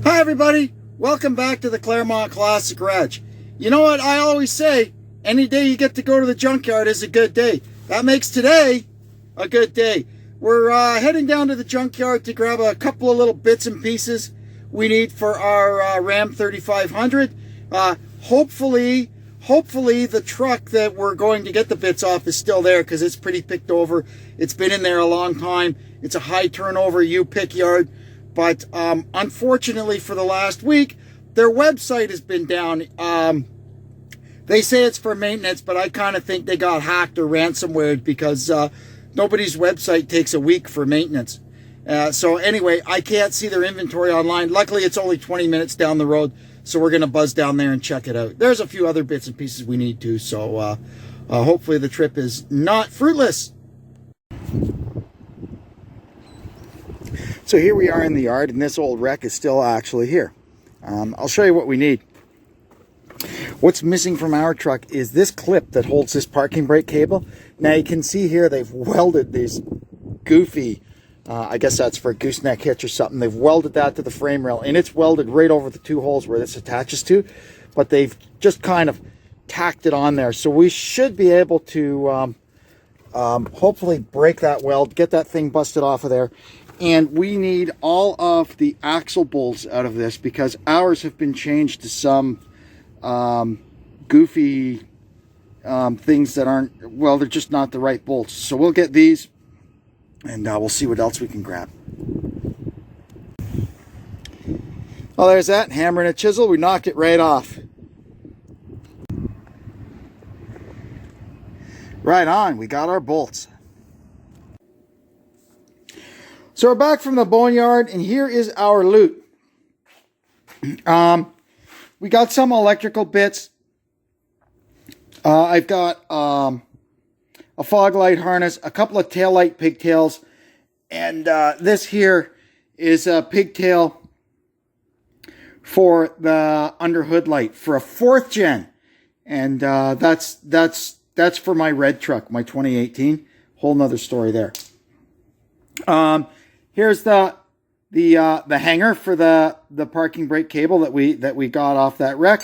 Hi everybody, welcome back to the Claremont Classic Garage. You know what I always say, any day you get to go to the junkyard is a good day. That makes today a good day. We're heading down to the junkyard to grab a couple of little bits and pieces we need for our Ram 3500. Hopefully the truck that we're going to get the bits off is still there because it's pretty picked over. It's been in there a long time. It's a high turnover U-pick yard. But unfortunately for the last week, their website has been down. They say it's for maintenance, but I kind of think they got hacked or ransomware because nobody's website takes a week for maintenance. So anyway, I can't see their inventory online. Luckily, it's only 20 minutes down the road, so we're going to buzz down there and check it out. There's a few other bits and pieces we need to, so hopefully the trip is not fruitless. So here we are in the yard, and this old wreck is still actually here. I'll show you what we need. What's missing from our truck is this clip that holds this parking brake cable. Now you can see here they've welded these goofy, I guess that's for a gooseneck hitch or something. They've welded that to the frame rail, and it's welded right over the two holes where this attaches to. But they've just kind of tacked it on there. So we should be able to hopefully break that weld, get that thing busted off of there. And we need all of the axle bolts out of this because ours have been changed to some goofy things that aren't, well, they're just not the right bolts. So we'll get these and we'll see what else we can grab. Well, there's that hammer and a chisel. We knocked it right off. Right on, we got our bolts. So we're back from the boneyard, and here is our loot. We got some electrical bits. I've got a fog light harness, a couple of taillight pigtails, and this here is a pigtail for the underhood light for a 4th gen, and that's for my red truck, my 2018. Whole nother story there. Here's the hanger for the parking brake cable that we got off that wreck,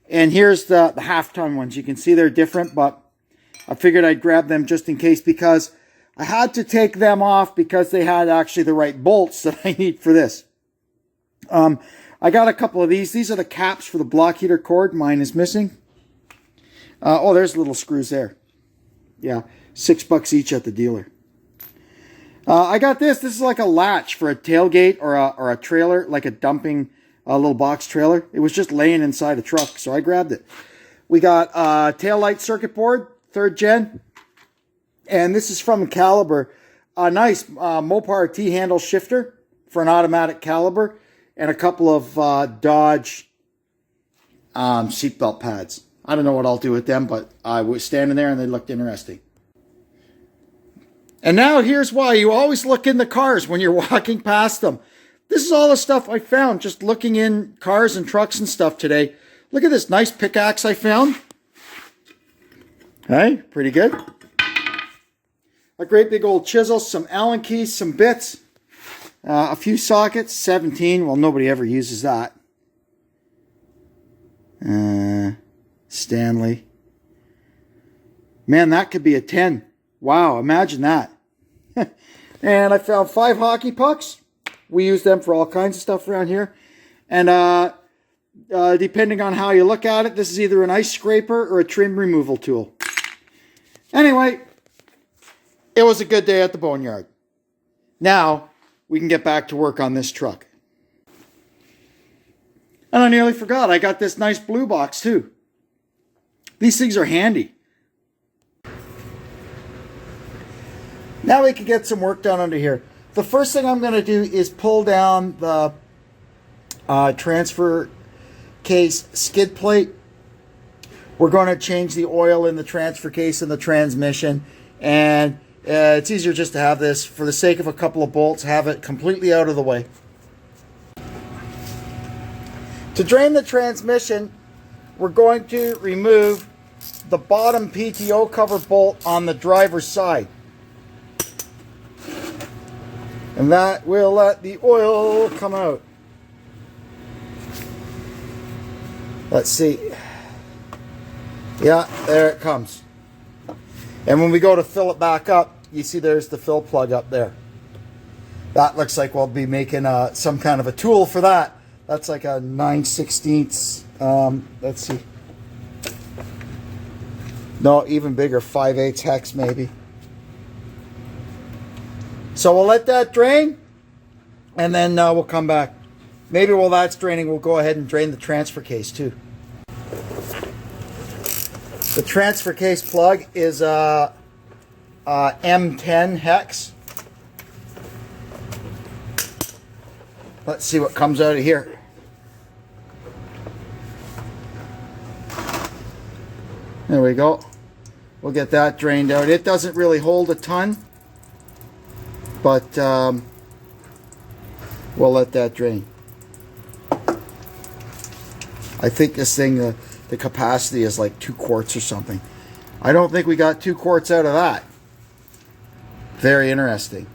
and here's the half-ton ones. You can see they're different, but I figured I'd grab them just in case because I had to take them off because they had actually the right bolts that I need for this. I got a couple of these. These are the caps for the block heater cord. Mine is missing. Oh, there's little screws there. Yeah, $6 each at the dealer. I got this. This is like a latch for a tailgate or a trailer, like a dumping little box trailer. It was just laying inside a truck, so I grabbed it. We got a taillight circuit board, 3rd gen. And this is from Caliber. A nice Mopar T-handle shifter for an automatic caliber. And a couple of Dodge seatbelt pads. I don't know what I'll do with them, but I was standing there and they looked interesting. And now here's why you always look in the cars when you're walking past them. This is all the stuff I found just looking in cars and trucks and stuff today. Look at this nice pickaxe I found. Hey, pretty good. A great big old chisel, some Allen keys, some bits, a few sockets, 17. Well, nobody ever uses that. Stanley. Man, that could be a 10. Wow, imagine that. And I found 5 hockey pucks. We use them for all kinds of stuff around here. And depending on how you look at it, this is either an ice scraper or a trim removal tool. Anyway, it was a good day at the boneyard. Now, we can get back to work on this truck. And I nearly forgot, I got this nice blue box too. These things are handy. Now we can get some work done under here. The first thing I'm going to do is pull down the transfer case skid plate. We're going to change the oil in the transfer case and the transmission. And it's easier just to have this, for the sake of a couple of bolts, have it completely out of the way. To drain the transmission, we're going to remove the bottom PTO cover bolt on the driver's side. And that will let the oil come out. Let's see. Yeah, there it comes. And when we go to fill it back up, you see there's the fill plug up there. That looks like we'll be making some kind of a tool for that. That's like a 9/16. Let's see. No, even bigger, 5/8 hex maybe. So we'll let that drain, and then we'll come back. Maybe while that's draining, we'll go ahead and drain the transfer case too. The transfer case plug is M10 hex. Let's see what comes out of here. There we go. We'll get that drained out. It doesn't really hold a ton, but we'll let that drain. I think this thing, the capacity is like 2 quarts or something. I don't think we got 2 quarts out of that. Very interesting.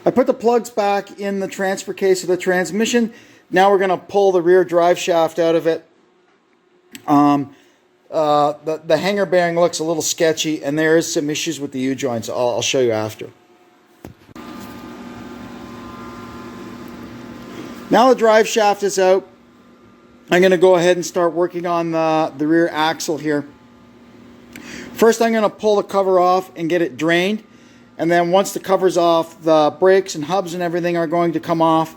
I put the plugs back in the transfer case of the transmission. Now we're going to pull the rear drive shaft out of it. The hanger bearing looks a little sketchy, and there is some issues with the U-joints. I'll show you after. Now the drive shaft is out. I'm going to go ahead and start working on the rear axle here. First, I'm going to pull the cover off and get it drained. And then once the cover's off, the brakes and hubs and everything are going to come off.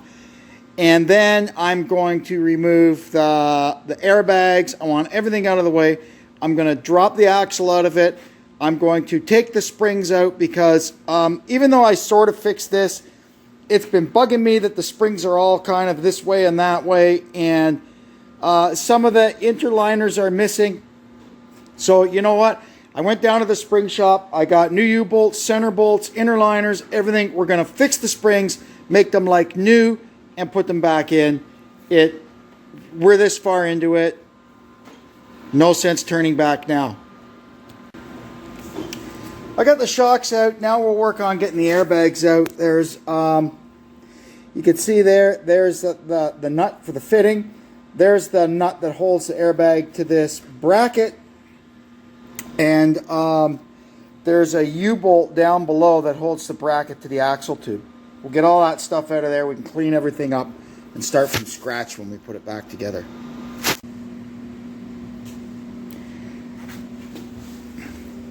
And then I'm going to remove the airbags. I want everything out of the way. I'm going to drop the axle out of it. I'm going to take the springs out because even though I sort of fixed this, it's been bugging me that the springs are all kind of this way and that way. And some of the interliners are missing. So you know what? I went down to the spring shop. I got new U-bolts, center bolts, interliners, everything. We're going to fix the springs, make them like new, and put them back in. We're this far into it. No sense turning back now. I got the shocks out. Now we'll work on getting the airbags out. There's, you can see there's the nut for the fitting. There's the nut that holds the airbag to this bracket. And there's a U-bolt down below that holds the bracket to the axle tube. We'll get all that stuff out of there. We can clean everything up and start from scratch when we put it back together.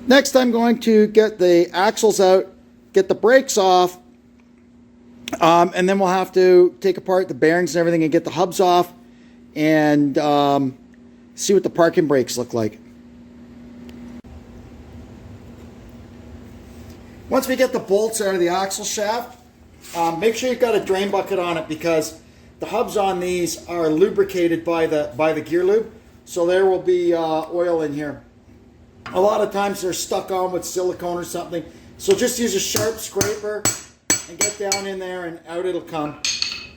Next, I'm going to get the axles out, get the brakes off, and then we'll have to take apart the bearings and everything and get the hubs off and see what the parking brakes look like. Once we get the bolts out of the axle shaft, make sure you've got a drain bucket on it because the hubs on these are lubricated by the gear lube, so there will be oil in here. A lot of times they're stuck on with silicone or something, so just use a sharp scraper and get down in there and out it'll come.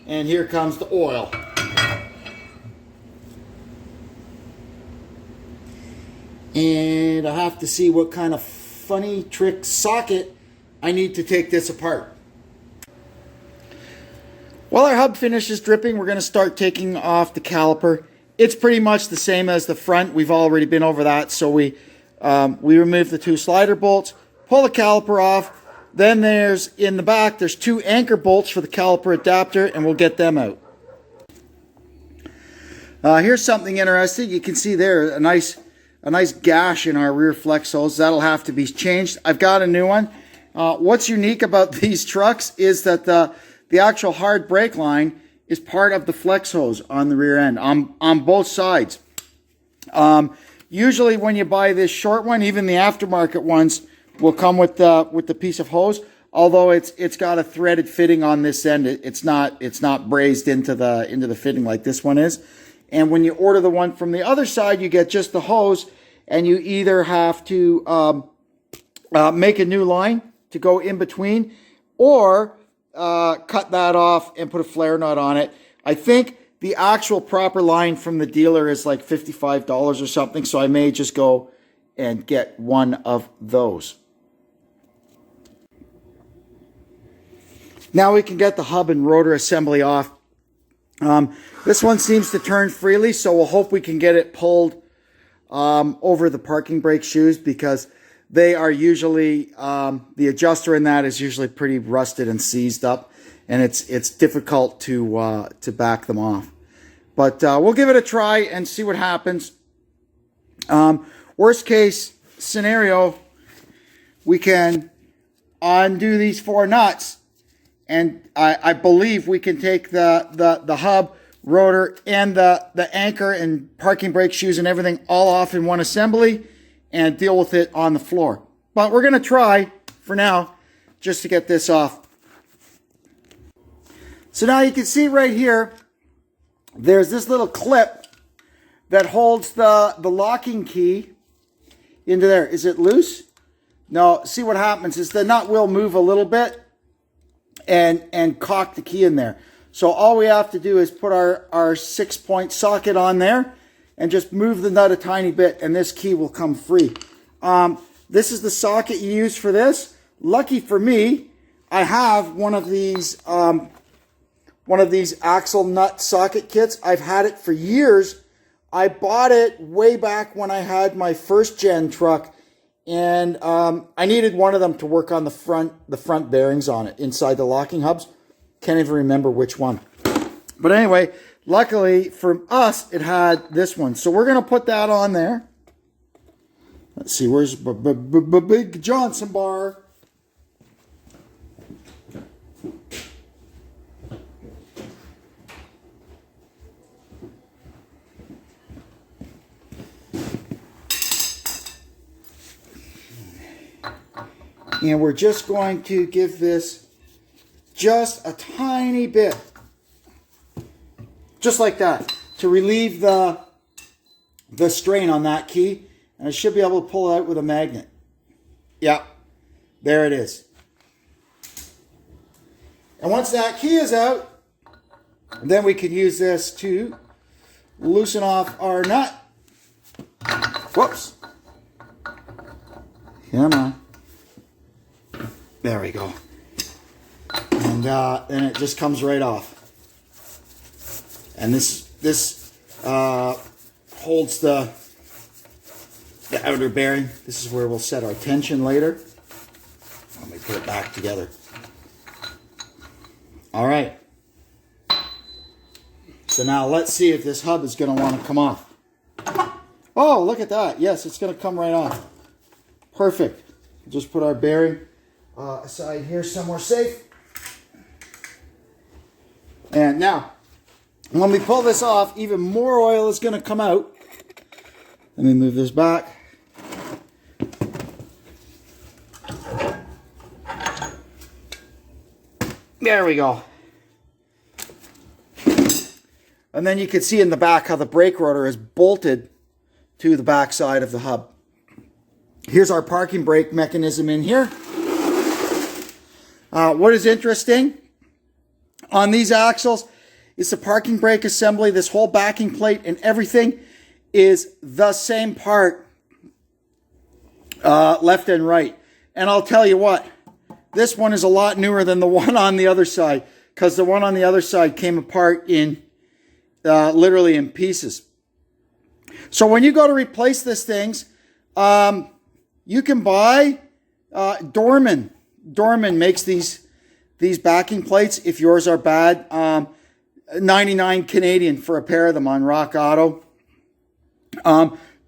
And here comes the oil. And I have to see what kind of funny trick socket I need to take this apart. While our hub finishes dripping, we're going to start taking off the caliper. It's pretty much the same as the front. We've already been over that, so we remove the 2 slider bolts, pull the caliper off. Then in the back, there's 2 anchor bolts for the caliper adapter, and we'll get them out. Here's something interesting. You can see there a nice gash in our rear flex hose. That'll have to be changed. I've got a new one. What's unique about these trucks is that the actual hard brake line is part of the flex hose on the rear end on both sides. Usually when you buy this short one, even the aftermarket ones will come with the piece of hose. Although it's got a threaded fitting on this end, it's not brazed into the fitting like this one is. And when you order the one from the other side, you get just the hose, and you either have to make a new line to go in between, or cut that off and put a flare nut on it. I think the actual proper line from the dealer is like $55 or something, so I may just go and get one of those. Now we can get the hub and rotor assembly off. This one seems to turn freely, so we'll hope we can get it pulled over the parking brake shoes, because they are usually, the adjuster in that is usually pretty rusted and seized up, and it's difficult to back them off. But we'll give it a try and see what happens. Worst case scenario, we can undo these 4 nuts, and I believe we can take the hub, rotor, and the anchor and parking brake shoes and everything all off in one assembly and deal with it on the floor. But we're going to try for now just to get this off. So now you can see right here, there's this little clip that holds the locking key into there. Is it loose? No. See what happens is the nut will move a little bit and cock the key in there. So all we have to do is put our 6-point socket on there and just move the nut a tiny bit, and this key will come free. This is the socket you use for this. Lucky for me, I have one of these axle nut socket kits. I've had it for years. I bought it way back when I had my first gen truck, and I needed one of them to work on the front bearings on it, inside the locking hubs. Can't even remember which one. But anyway, luckily for us, it had this one. So we're going to put that on there. Let's see, where's Big Johnson bar? And we're just going to give this just a tiny bit, just like that, to relieve the strain on that key. And I should be able to pull it out with a magnet. Yep, there it is. And once that key is out, then we can use this to loosen off our nut. Whoops. Come on. There we go. And then it just comes right off. And this holds the outer bearing. This is where we'll set our tension later. Let me put it back together. All right. So now let's see if this hub is going to want to come off. Oh, look at that. Yes, it's going to come right off. Perfect. Just put our bearing aside here somewhere safe. And now, when we pull this off, even more oil is going to come out. Let me move this back. There we go. And then you can see in the back how the brake rotor is bolted to the back side of the hub. Here's our parking brake mechanism in here. What is interesting on these axles is the parking brake assembly. This whole backing plate and everything is the same part, left and right. And I'll tell you what, this one is a lot newer than the one on the other side, because the one on the other side came apart in literally in pieces. So when you go to replace these things, you can buy Dorman. Dorman makes these backing plates. If yours are bad, 99 Canadian for a pair of them on Rock Auto.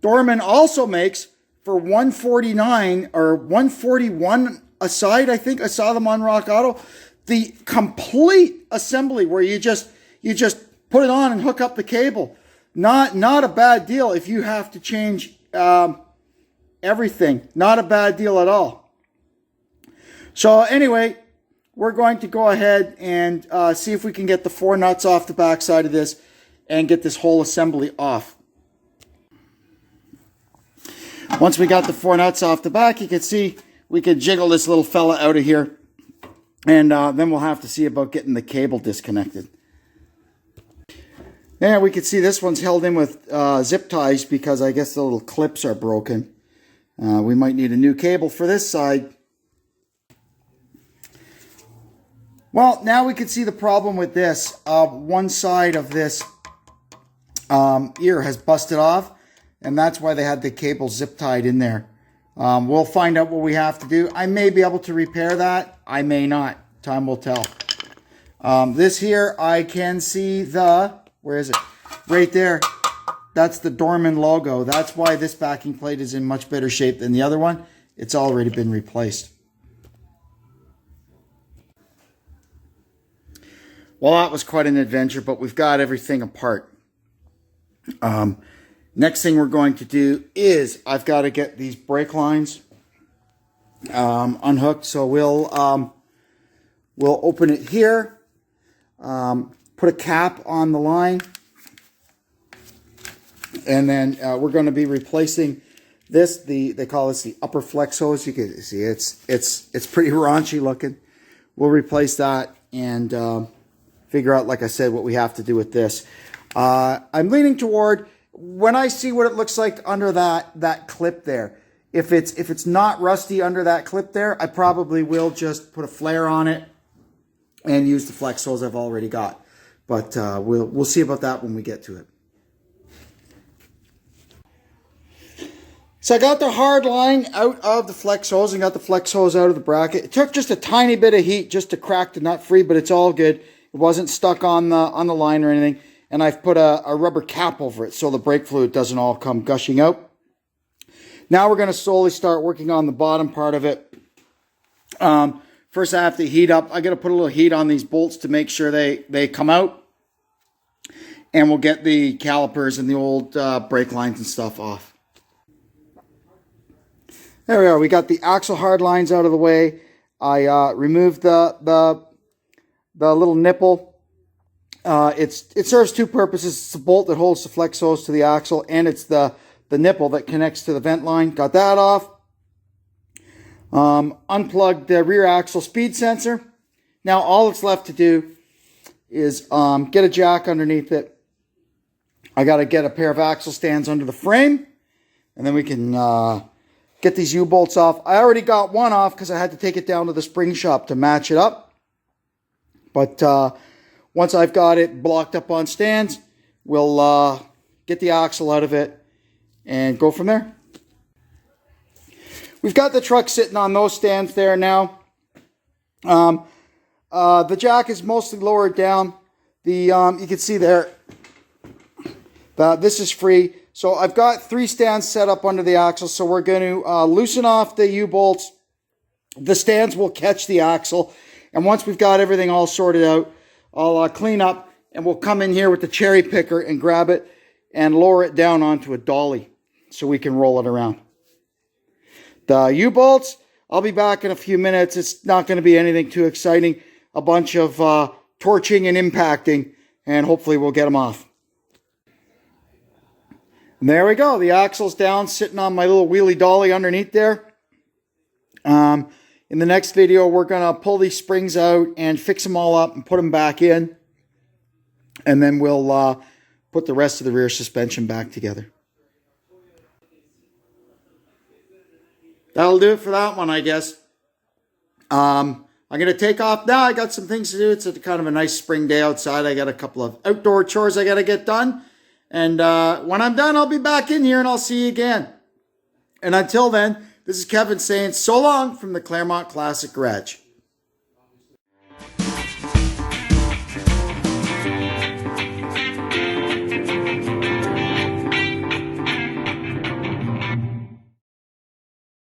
Dorman also makes for $149 or $141 a side. I think I saw them on Rock Auto. The complete assembly where you just put it on and hook up the cable. Not a bad deal if you have to change everything. Not a bad deal at all. So anyway, we're going to go ahead and see if we can get the 4 nuts off the back side of this and get this whole assembly off. Once we got the 4 nuts off the back, you can see we can jiggle this little fella out of here, and then we'll have to see about getting the cable disconnected. There, we can see this one's held in with zip ties because I guess the little clips are broken. We might need a new cable for this side. Well, now we can see the problem with this. One side of this ear has busted off, and that's why they had the cable zip tied in there. We'll find out what we have to do. I may be able to repair that. I may not. Time will tell. This here, I can see where is it? Right there. That's the Dorman logo. That's why this backing plate is in much better shape than the other one. It's already been replaced. Well, that was quite an adventure, but we've got everything apart. Next thing we're going to do is I've got to get these brake lines unhooked. So we'll open it here, put a cap on the line, and then we're going to be replacing this. They call this the upper flex hose. You can see it's pretty raunchy looking. We'll replace that and figure out, like I said, what we have to do with this. I'm leaning toward, when I see what it looks like under that clip there, if it's not rusty under that clip there, I probably will just put a flare on it and use the flex hose I've already got. But we'll see about that when we get to it. So I got the hard line out of the flex hose and got the flex hose out of the bracket. It took just a tiny bit of heat just to crack the nut free, but it's all good. It wasn't stuck on the line or anything. And I've put a rubber cap over it so the brake fluid doesn't all come gushing out. Now we're going to slowly start working on the bottom part of it. First I have to heat up. I got to put a little heat on these bolts to make sure they come out. And we'll get the calipers and the old brake lines and stuff off. There we are. We got the axle hard lines out of the way. I removed the little nipple. It serves two purposes. It's the bolt that holds the flex hose to the axle, and it's the nipple that connects to the vent line. Got that off. Unplugged the rear axle speed sensor. Now all it's left to do is get a jack underneath it. I got to get a pair of axle stands under the frame, and then we can get these U-bolts off. I already got one off because I had to take it down to the spring shop to match it up. But once I've got it blocked up on stands, we'll get the axle out of it and go from there. We've got the truck sitting on those stands there now. The jack is mostly lowered down. You can see there, this is free. So I've got 3 stands set up under the axle. So we're going to loosen off the U-bolts. The stands will catch the axle. And once we've got everything all sorted out, I'll clean up and we'll come in here with the cherry picker and grab it and lower it down onto a dolly so we can roll it around. The U-bolts, I'll be back in a few minutes. It's not going to be anything too exciting. A bunch of torching and impacting, and hopefully we'll get them off. And there we go. The axle's down, sitting on my little wheelie dolly underneath there. In the next video, we're going to pull these springs out and fix them all up and put them back in. And then we'll put the rest of the rear suspension back together. That'll do it for that one, I guess. I'm going to take off now. I got some things to do. It's kind of a nice spring day outside. I got a couple of outdoor chores I got to get done. And when I'm done, I'll be back in here and I'll see you again. And until then, this is Kevin saying so long from the Claremont Classic Garage.